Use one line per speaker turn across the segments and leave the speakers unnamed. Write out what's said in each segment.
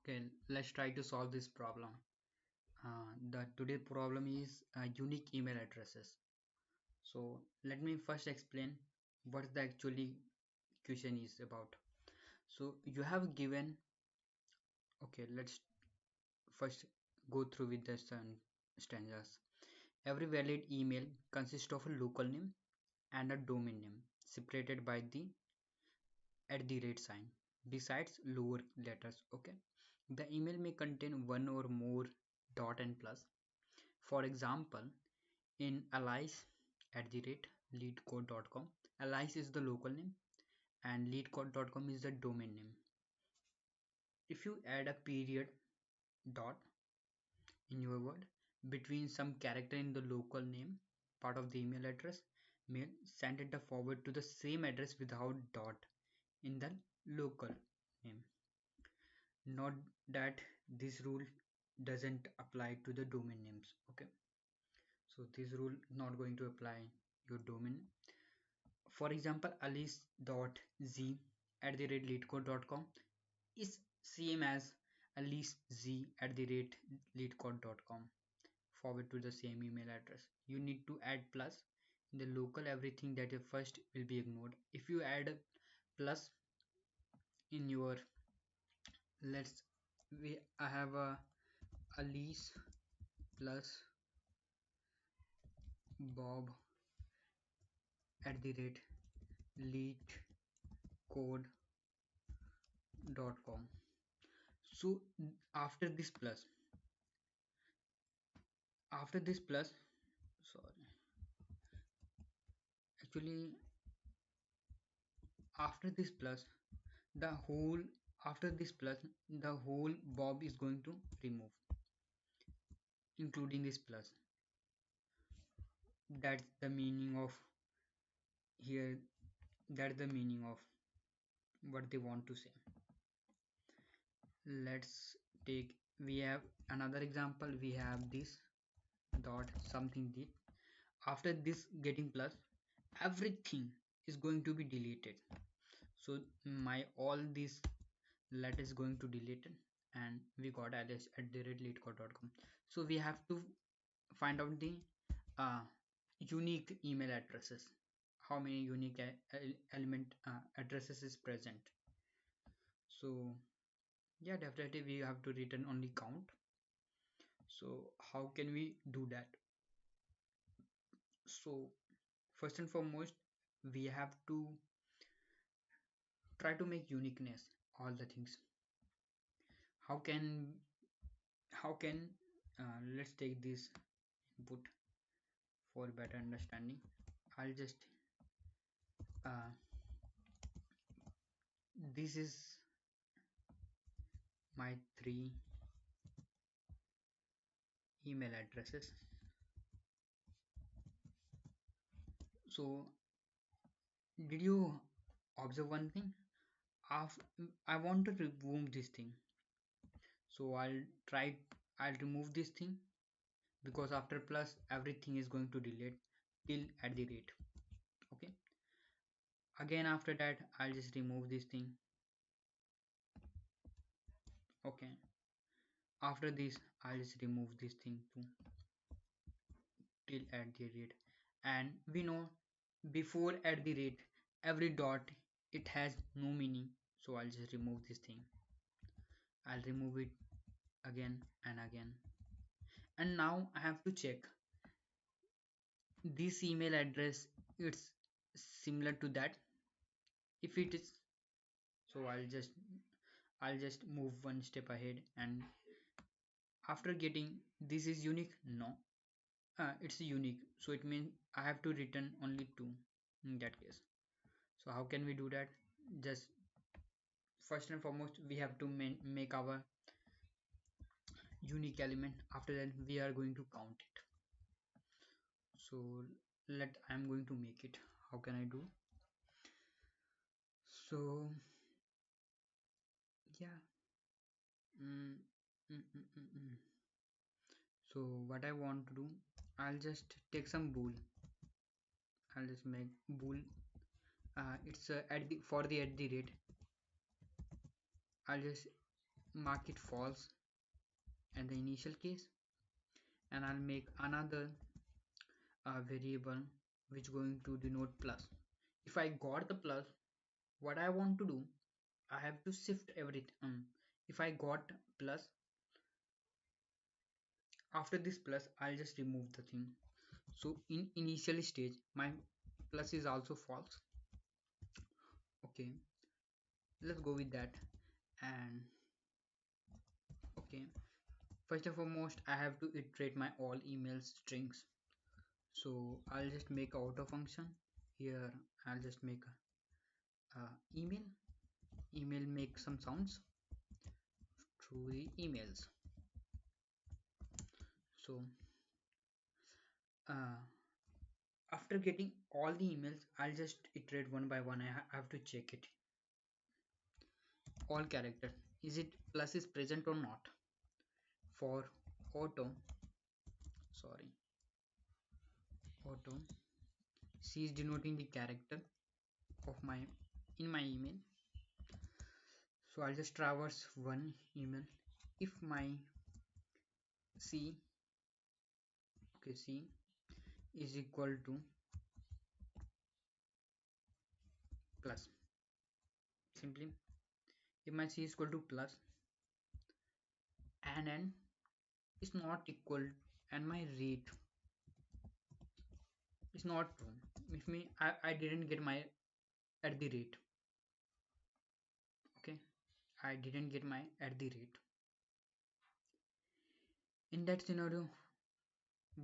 Okay, let's try to solve this problem. The today problem is unique email addresses. So let me first explain what the actually question is about. So you have given. Okay, let's first go through with the stanzas. Every valid email consists of a local name and a domain name separated by the @ sign besides lower letters. Okay, the email may contain one or more dot and plus. For example, in allies @leetcode.com, allies is the local name and leetcode.com is the domain name. If you add a period dot in your word between some character in the local name part of the email address, mail send it the forward to the same address without dot in the local name. Note that this rule doesn't apply to the domain names. Okay, so this rule not going to apply your domain. For example, alice.z@leetcode.com is same as alice@leetcode.com forward to the same email address. You need to add plus in the local, everything that you first will be ignored. If you add a plus in your, let's we I have a alice plus bob @leetcode.com. So after this plus after this plus sorry actually after this plus the whole after this plus the whole bob is going to remove, including this plus. That's the meaning of here. That's the meaning of what they want to say. Let's take, we have another example. We have this dot something did. After this getting plus, everything is going to be deleted. So my all these letters going to delete it, and we got alice@leetcode.com. So we have to find out the uh, unique email addresses, how many unique element addresses is present. So yeah, definitely we have to return only count. So how can we do that? So first and foremost, we have to try to make uniqueness all the things. How can let's take this input for better understanding. I'll just uh, this is my three email addresses. So did you observe one thing? Af- I want to remove this thing, so I'll remove this thing, because after plus everything is going to delete till @. Okay, again after that I'll just remove this thing. Okay, after this I'll just remove this thing too till @. And we know before @, every dot it has no meaning, so I'll just remove this thing. I'll remove it again and again, and now I have to check this email address it's similar to that. If it is, so I'll just move one step ahead, and after getting this is unique, no, it's unique, so it means I have to return only two in that case. So how can we do that? Just first and foremost we have to make our unique element. After that we are going to count it. So let I'm going to make it. How can I do? So yeah. mm, mm, mm, mm, mm. So what I want to do, I'll just take some bool. I'll just make bool. It's at the for the @. I'll just mark it false at the initial case, and I'll make another variable which going to denote plus. If I got the plus, what I want to do, I have to shift everything. If I got plus, after this plus I'll just remove the thing. So in initial stage my plus is also false. Okay, let's go with that. And okay, first and foremost I have to iterate my all email strings. So I'll just make auto function here. I'll just make email. Email make some sounds through the emails. So uh, after getting all the emails, I'll just iterate one by one. I have to check it. All character, is it plus is present or not? For auto, sorry, auto, C is denoting the character of my in my email. So I'll just traverse one email. If my C, okay, C is equal to plus, simply if my C is equal to plus and N is not equal and my rate is not true, if me I didn't get my at the rate. Okay, I didn't get my at the rate. In that scenario,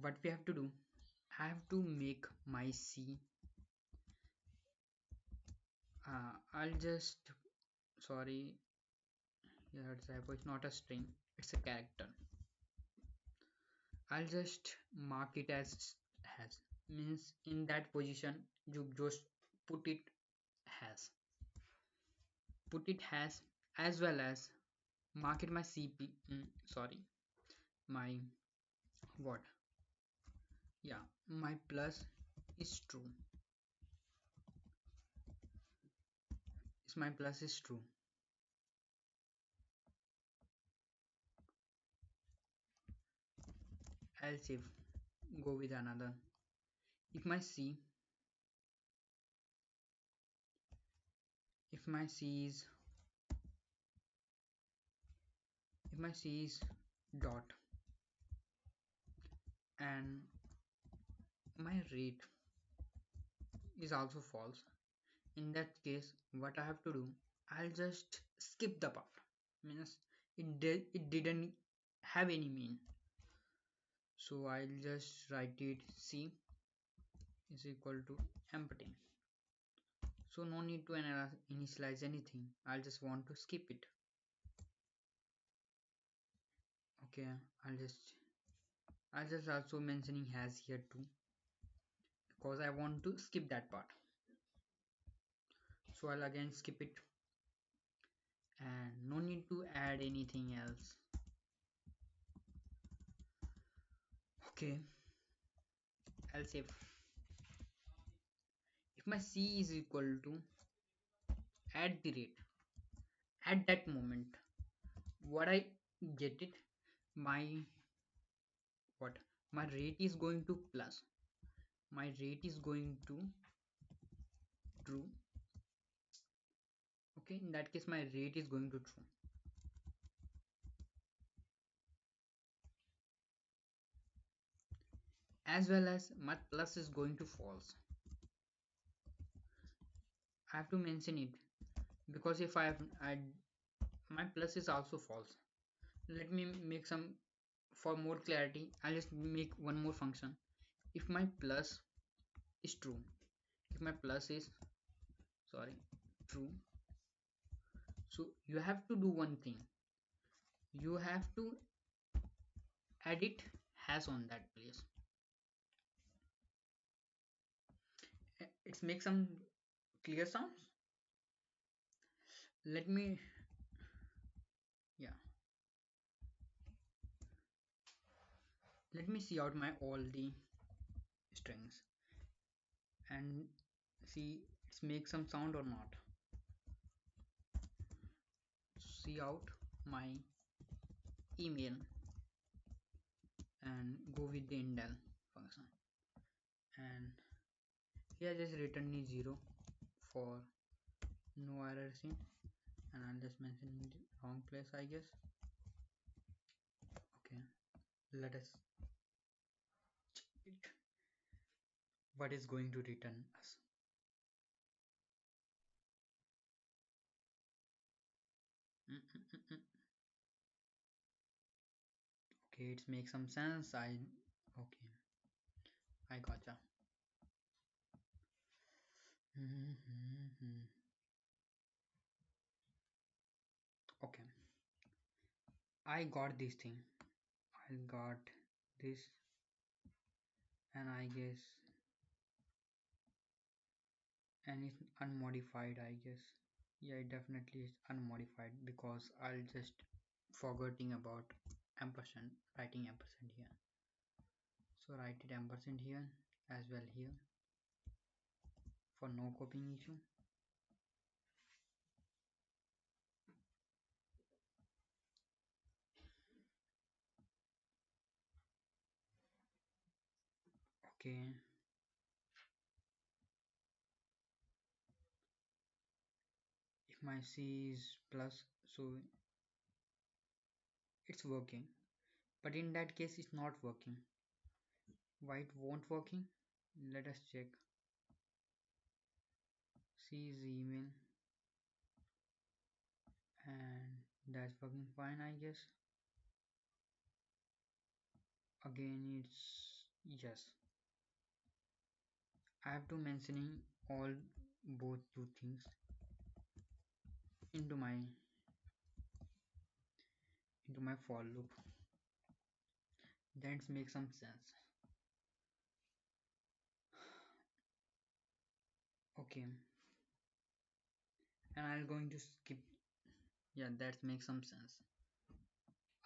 what we have to do, I have to make my C, I'll just, sorry, here it's not a string, it's a character. I'll just mark it as has, means in that position you just put it has, as well as mark it my CP, sorry, my what, yeah, my plus is true, is my plus is true. Else if go with another, if my C, if my C is, if my C is dot and my rate is also false, in that case what I have to do, I'll just skip the part, means it didn't have any mean. So I'll just write it C is equal to empty. So no need to initialize anything, I'll just want to skip it. Okay, I'll just also mentioning has here too, because I want to skip that part. So I'll again skip it and no need to add anything else. Okay, else if my C is equal to at the rate, at that moment what I get it, my what, my rate is going to plus, my rate is going to true. Okay, in that case my rate is going to true, as well as my plus is going to false. I have to mention it, because if I have my plus is also false. Let me make some, for more clarity I'll just make one more function. If my plus is true, if my plus is, sorry, true, so you have to do one thing, you have to edit has on that place. It's make some clear sounds. Let me, yeah, let me see out my all the strings and see it's make some sound or not. See out, my email and go with the indel function, and here just return me 0 for no error seen, and I'll just mention in the wrong place I guess. Okay, let us check what is going to return us. Mm, mm, mm, mm. Okay, it makes some sense. Okay, I gotcha. Mhm. Okay, I got this thing. I got this, and I guess, and it's unmodified. I guess, yeah, it definitely is unmodified because I'll just forgetting about ampersand, writing ampersand here. So write it ampersand here as well here for no copying issue. Okay, if my C is plus, so it's working. But in that case, it's not working. Why it won't working? Let us check. C is email, and that's working fine, I guess. Again, it's yes. I have to mentioning all both two things into my for loop. That makes some sense. Okay, and I'm going to skip. Yeah, that makes some sense.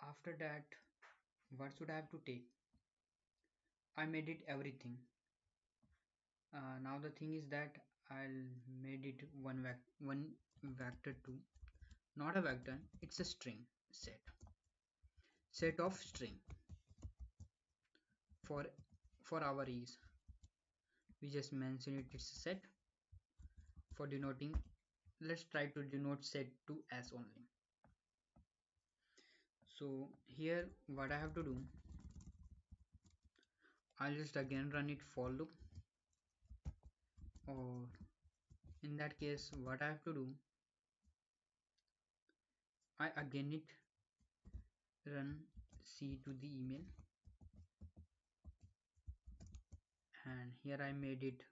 After that, what should I have to take? I made it everything. Now the thing is that I'll made it one vector two, not a vector. It's a string set of string for our ease. We just mention it. It's a set for denoting. Let's try to denote set to as only. So here what I have to do, I'll just again run it for loop, or in that case what I have to do, I again it run C to the email, and here I made it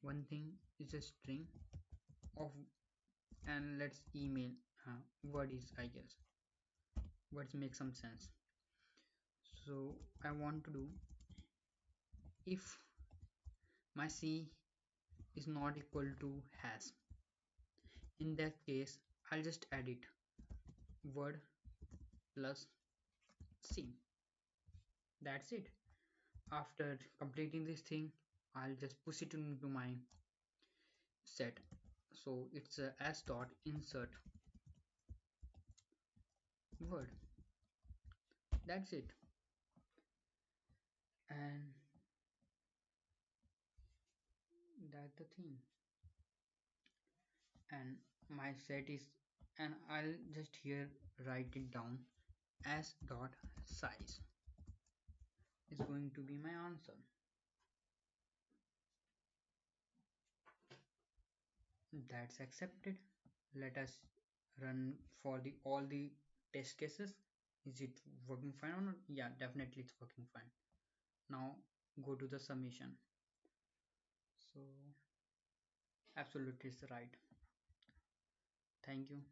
one thing is a string of, and let's email what is, I guess what makes some sense. So I want to do, if my C is not equal to hash, in that case I'll just add it word plus C. That's it. After completing this thing, I'll just push it into my set. So it's a s dot insert word. That's it. And that's the thing. And my set is, and I'll just here write it down as dot size is going to be my answer. That's accepted. Let us run for the all the test cases. Is it working fine or not? Yeah, definitely it's working fine. Now go to the submission. So absolutely is right. Thank you.